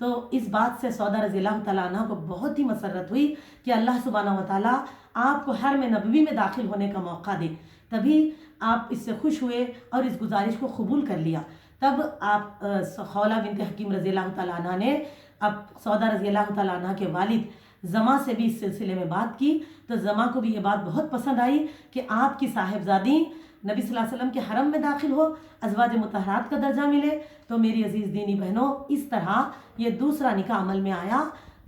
تو اس بات سے سودا رضی اللہ تعالیٰ عنہ کو بہت ہی مسرت ہوئی کہ اللہ سبحانہ و تعالیٰ آپ کو حرم نبوی میں داخل ہونے کا موقع دے، تبھی آپ اس سے خوش ہوئے اور اس گزارش کو قبول کر لیا۔ تب آپ خولہ بنت حکیم رضی اللہ تعالیٰ عنہ نے اب سودا رضی اللہ تعالیٰ عنہ کے والد زما سے بھی اس سلسلے میں بات کی، تو زما کو بھی یہ بات بہت پسند آئی کہ آپ کی صاحبزادی نبی صلی اللہ علیہ وسلم کے حرم میں داخل ہو، ازواج مطہرات کا درجہ ملے۔ تو میری عزیز دینی بہنوں، اس طرح یہ دوسرا نکاح عمل میں آیا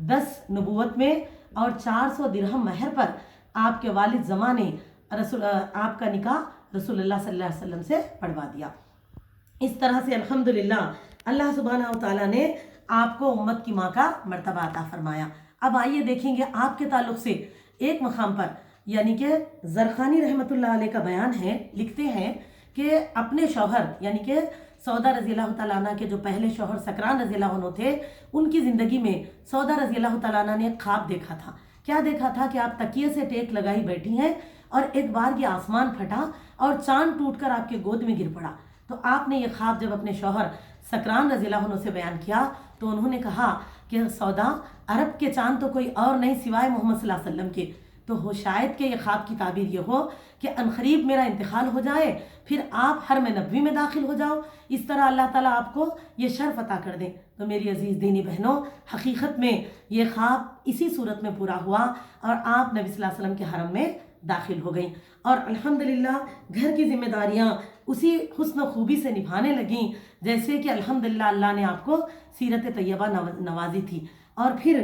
10 نبوت میں، اور 400 درہم مہر پر آپ کے والد زما نے آپ کا نکاح رسول اللہ صلی اللہ علیہ وسلم سے پڑھوا دیا۔ اس طرح سے الحمدللہ اللہ سبحانہ و تعالیٰ نے آپ کو امت کی ماں کا مرتبہ عطا فرمایا۔ اب آئیے دیکھیں گے آپ کے تعلق سے ایک مقام پر، یعنی کہ زرخانی رحمۃ اللہ علیہ کا بیان ہے، لکھتے ہیں کہ اپنے شوہر یعنی کہ سودا رضی اللہ تعالیٰ عنہ کے جو پہلے شوہر سکران رضی اللہ عنہ تھے، ان کی زندگی میں سودا رضی اللہ تعالیٰ عنہ نے خواب دیکھا تھا۔ کیا دیکھا تھا کہ آپ تکیے سے ٹیک لگائی بیٹھی ہیں اور ایک بار یہ آسمان پھٹا اور چاند ٹوٹ کر آپ کے گود میں گر پڑا۔ تو آپ نے یہ خواب جب اپنے شوہر سکران رضی اللہ عنہ سے بیان کیا تو انہوں نے کہا کہ سودا، عرب کے چاند تو کوئی اور نہیں سوائے محمد صلی اللہ علیہ وسلم کے، تو ہو شاید کہ یہ خواب کی تعبیر یہ ہو کہ عنقریب میرا انتقال ہو جائے، پھر آپ حرم نبوی میں داخل ہو جاؤ، اس طرح اللہ تعالیٰ آپ کو یہ شرف عطا کر دیں۔ تو میری عزیز دینی بہنوں، حقیقت میں یہ خواب اسی صورت میں پورا ہوا اور آپ نبی صلی اللہ علیہ وسلم کے حرم میں داخل ہو گئیں، اور الحمدللہ گھر کی ذمہ داریاں اسی حسن و خوبی سے نبھانے لگیں جیسے کہ الحمدللہ اللہ نے آپ کو سیرت طیبہ نوازی تھی۔ اور پھر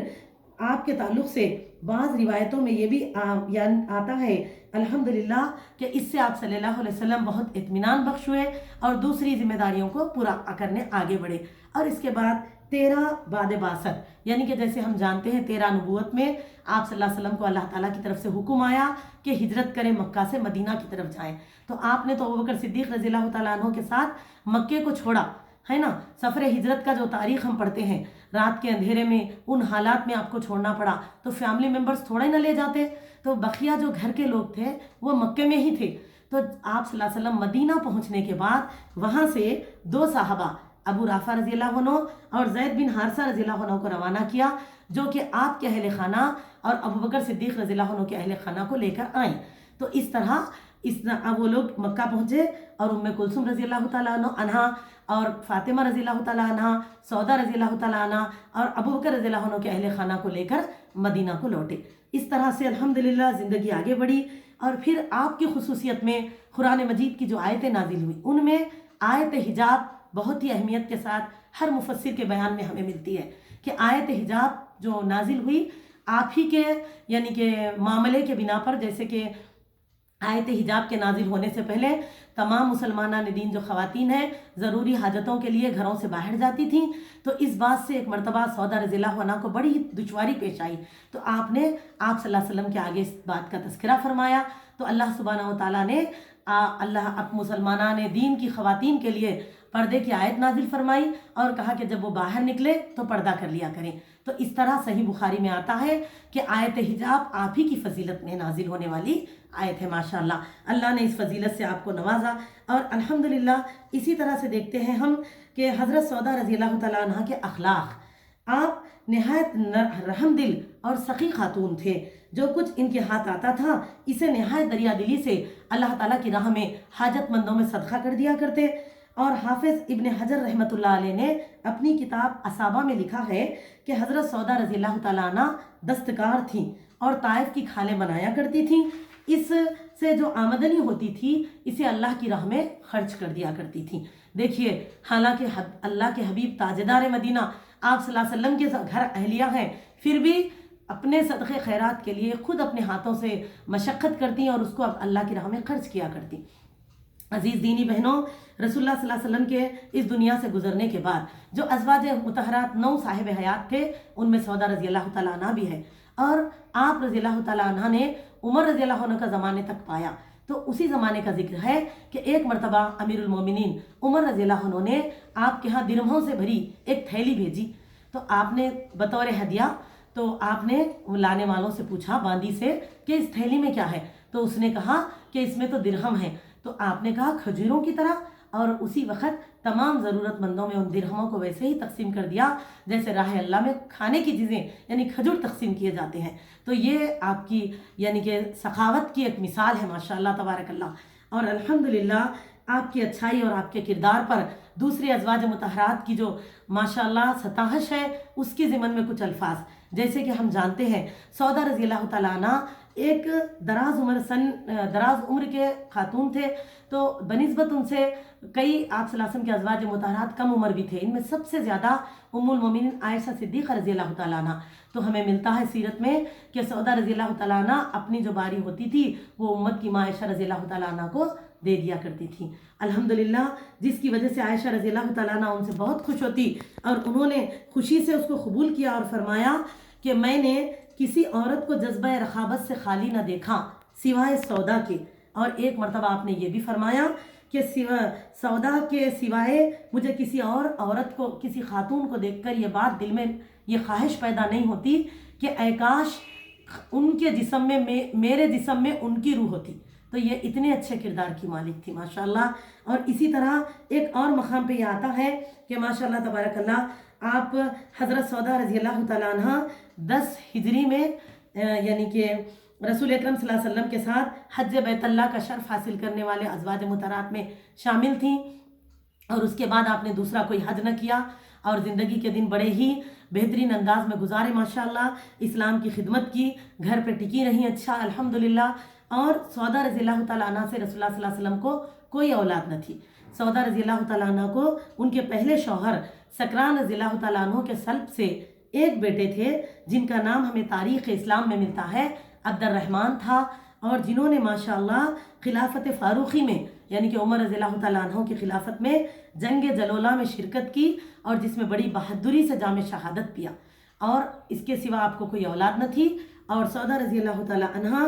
آپ کے تعلق سے بعض روایتوں میں یہ بھی آتا ہے الحمدللہ کہ اس سے آپ صلی اللہ علیہ وسلم بہت اطمینان بخش ہوئے اور دوسری ذمہ داریوں کو پورا کرنے آگے بڑھے۔ اور اس کے بعد 13 بعد بعثت، یعنی کہ جیسے ہم جانتے ہیں 13 نبوت میں آپ صلی اللہ علیہ وسلم کو اللہ تعالیٰ کی طرف سے حکم آیا کہ ہجرت کریں، مکہ سے مدینہ کی طرف جائیں، تو آپ نے تو ابوبکر صدیق رضی اللہ تعالیٰ عنہ کے ساتھ مکے کو چھوڑا ہے نا۔ سفر ہجرت کا جو تاریخ ہم پڑھتے ہیں، رات کے اندھیرے میں ان حالات میں آپ کو چھوڑنا پڑا، تو فیملی ممبرز تھوڑے نہ لے جاتے، تو بقیہ جو گھر کے لوگ تھے وہ مکے میں ہی تھے۔ تو آپ صلی اللہ علیہ وسلم مدینہ پہنچنے کے بعد وہاں سے 2 صحابہ ابو رافع رضی اللہ عنہ اور زید بن حارثہ رضی اللہ عنہ کو روانہ کیا، جو کہ آپ کے اہل خانہ اور ابوبکر صدیق رضی اللہ عنہ کے اہل خانہ کو لے کر آئیں۔ تو اس طرح اب وہ لوگ مکہ پہنچے اور ام کلثوم رضی اللہ تعالیٰ عنہ اور فاطمہ رضی اللہ تعالیٰ عنہ، سودا رضی اللہ تعالیٰ عنہ اور ابوبکر رضی اللہ عنہ کے اہل خانہ کو لے کر مدینہ کو لوٹے۔ اس طرح سے الحمدللہ زندگی آگے بڑھی، اور پھر آپ کی خصوصیت میں قرآن مجید کی جو آیتیں نازل ہوئی، ان میں آیت حجاب بہت ہی اہمیت کے ساتھ ہر مفسر کے بیان میں ہمیں ملتی ہے کہ آیت حجاب جو نازل ہوئی آپ ہی کے یعنی کہ معاملے کے بنا پر، جیسے کہ آیت حجاب کے نازل ہونے سے پہلے تمام مسلمانان دین جو خواتین ہیں ضروری حاجتوں کے لیے گھروں سے باہر جاتی تھیں، تو اس بات سے ایک مرتبہ سودا رضی اللہ عنہ کو بڑی دشواری پیش آئی، تو آپ نے آپ صلی اللہ علیہ وسلم کے آگے اس بات کا تذکرہ فرمایا، تو اللہ سبحانہ و تعالیٰ نے مسلمانان دین کی خواتین کے لیے پردے کی آیت نازل فرمائی اور کہا کہ جب وہ باہر نکلے تو پردہ کر لیا کریں۔ تو اس طرح صحیح بخاری میں آتا ہے کہ آیت حجاب آپ ہی کی فضیلت میں نازل ہونے والی آیت ہے۔ ماشاءاللہ اللہ نے اس فضیلت سے آپ کو نوازا، اور الحمدللہ اسی طرح سے دیکھتے ہیں ہم کہ حضرت سودا رضی اللہ تعالیٰ عنہ کے اخلاق، آپ نہایت رحم دل اور سخی خاتون تھے، جو کچھ ان کے ہاتھ آتا تھا اسے نہایت دریا دلی سے اللہ تعالیٰ کی راہ میں حاجت مندوں میں صدقہ کر دیا کرتے۔ اور حافظ ابن حجر رحمۃ اللہ علیہ نے اپنی کتاب اصابہ میں لکھا ہے کہ حضرت سودا رضی اللہ تعالیٰ عنہ دستکار تھیں اور طائف کی کھالیں بنایا کرتی تھیں، اس سے جو آمدنی ہوتی تھی اسے اللہ کی راہ میں خرچ کر دیا کرتی تھیں۔ دیکھیے، حالانکہ اللہ کے حبیب تاجدار مدینہ آپ صلی اللہ علیہ وسلم کے گھر اہلیہ ہیں، پھر بھی اپنے صدقے خیرات کے لیے خود اپنے ہاتھوں سے مشقت کرتی اور اس کو اللہ کی راہ میں خرچ کیا کرتی۔ عزیز دینی بہنوں، رسول اللہ صلی اللہ علیہ وسلم کے اس دنیا سے گزرنے کے بعد جو ازواج مطہرات 9 صاحب حیات تھے، ان میں سودا رضی اللہ تعالیٰ عنہ بھی ہے، اور آپ رضی اللہ تعالیٰ عنہ نے عمر رضی اللہ عنہ کا زمانے تک پایا۔ تو اسی زمانے کا ذکر ہے کہ ایک مرتبہ امیر المومنین عمر رضی اللہ عنہ نے آپ کے ہاں درہموں سے بھری ایک تھیلی بھیجی، تو آپ نے بطور ہدیہ، تو آپ نے لانے والوں سے پوچھا باندی سے کہ اس تھیلی میں کیا ہے، تو اس نے کہا کہ اس میں تو درہم ہے۔ تو آپ نے کہا کھجوروں کی طرح؟ اور اسی وقت تمام ضرورت مندوں میں ان درہموں کو ویسے ہی تقسیم کر دیا جیسے راہ اللہ میں کھانے کی چیزیں یعنی کھجور تقسیم کیے جاتے ہیں۔ تو یہ آپ کی یعنی کہ سخاوت کی ایک مثال ہے ماشاءاللہ تبارک اللہ۔ اور الحمدللہ آپ کی اچھائی اور آپ کے کردار پر دوسرے ازواج مطہرات کی جو ماشاءاللہ ستائش ہے اس کی ضمن میں کچھ الفاظ، جیسے کہ ہم جانتے ہیں سودا رضی اللہ تعالیٰ عنہ ایک دراز عمر کے خاتون تھے، تو بنسبت ان سے کئی آپ صلی اللہ علیہ وسلم کے ازواج مطہرات کم عمر بھی تھے، ان میں سب سے زیادہ ام المومنین عائشہ صدیقہ رضی اللہ تعالیٰ عنہ۔ تو ہمیں ملتا ہے سیرت میں کہ سودا رضی اللہ تعالیٰ عنہ اپنی جو باری ہوتی تھی وہ امت کی ماں عائشہ رضی اللہ تعالیٰ عنہ کو دے دیا کرتی تھی الحمدللہ، جس کی وجہ سے عائشہ رضی اللہ تعالیٰ عنہ ان سے بہت خوش ہوتی اور انہوں نے خوشی سے اس کو قبول کیا اور فرمایا کہ میں نے کسی عورت کو جذبہ رخابت سے خالی نہ دیکھا سوائے سودا کے۔ اور ایک مرتبہ آپ نے یہ بھی فرمایا کہ سودا کے سوائے مجھے کسی اور عورت کو، کسی خاتون کو دیکھ کر یہ بات دل میں یہ خواہش پیدا نہیں ہوتی کہ اے کاش ان کے جسم میں میرے جسم میں ان کی روح ہوتی۔ تو یہ اتنے اچھے کردار کی مالک تھی ماشاءاللہ۔ اور اسی طرح ایک اور مقام پہ یہ آتا ہے کہ ماشاءاللہ تبارک اللہ آپ حضرت سودا رضی اللہ تعالیٰ عنہ 10 ہجری میں یعنی کہ رسول اکرم صلی اللہ علیہ وسلم کے ساتھ حج بیت اللہ کا شرف حاصل کرنے والے ازواج مطہرات میں شامل تھیں، اور اس کے بعد آپ نے دوسرا کوئی حج نہ کیا اور زندگی کے دن بڑے ہی بہترین انداز میں گزارے ماشاءاللہ، اسلام کی خدمت کی، گھر پہ ٹکی رہی اچھا الحمدللہ۔ اور سودا رضی اللہ تعالیٰ عنہ سے رسول اللہ صلی اللہ علیہ وسلم کو کوئی اولاد نہ تھی۔ سودا رضی اللہ تعالیٰ عنہ کو ان کے پہلے شوہر سکران رضی اللہ تعالیٰ عنہ کے سلب سے ایک بیٹے تھے جن کا نام ہمیں تاریخ اسلام میں ملتا ہے عبد الرحمن تھا، اور جنہوں نے ماشاءاللہ خلافت فاروقی میں یعنی کہ عمر رضی اللہ تعالیٰ عنہ کی خلافت میں جنگ جلولہ میں شرکت کی اور جس میں بڑی بہادری سے جام شہادت پیا، اور اس کے سوا آپ کو کوئی اولاد نہ تھی۔ اور سودا رضی اللہ تعالیٰ عنہ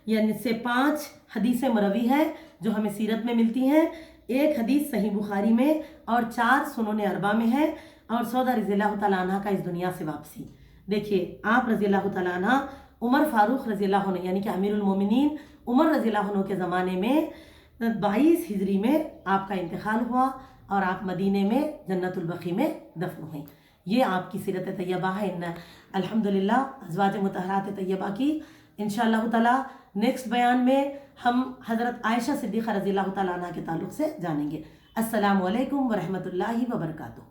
یعنی سے 5 حدیثیں مروی ہے جو ہمیں سیرت میں ملتی ہیں، ایک حدیث صحیح بخاری میں اور 4 سنن اربعہ میں ہے۔ اور سودا رضی اللہ تعالیٰ عنہ کا اس دنیا سے واپسی دیکھیے، آپ رضی اللہ تعالیٰ عنہ عمر فاروق رضی اللہ عنہ یعنی کہ امیر المومنین عمر رضی اللہ عنہ کے زمانے میں 22 ہجری میں آپ کا انتقال ہوا اور آپ مدینے میں جنت البقیع میں دفن ہوئیں۔ یہ آپ کی سیرت طیبہ ہے الحمدللہ ازواج مطہرات طیبہ کی۔ انشاءاللہ تعالی نیکسٹ بیان میں ہم حضرت عائشہ صدیقہ رضی اللہ تعالیٰ عنہ کے تعلق سے جانیں گے۔ السلام علیکم ورحمۃ اللہ وبرکاتہ۔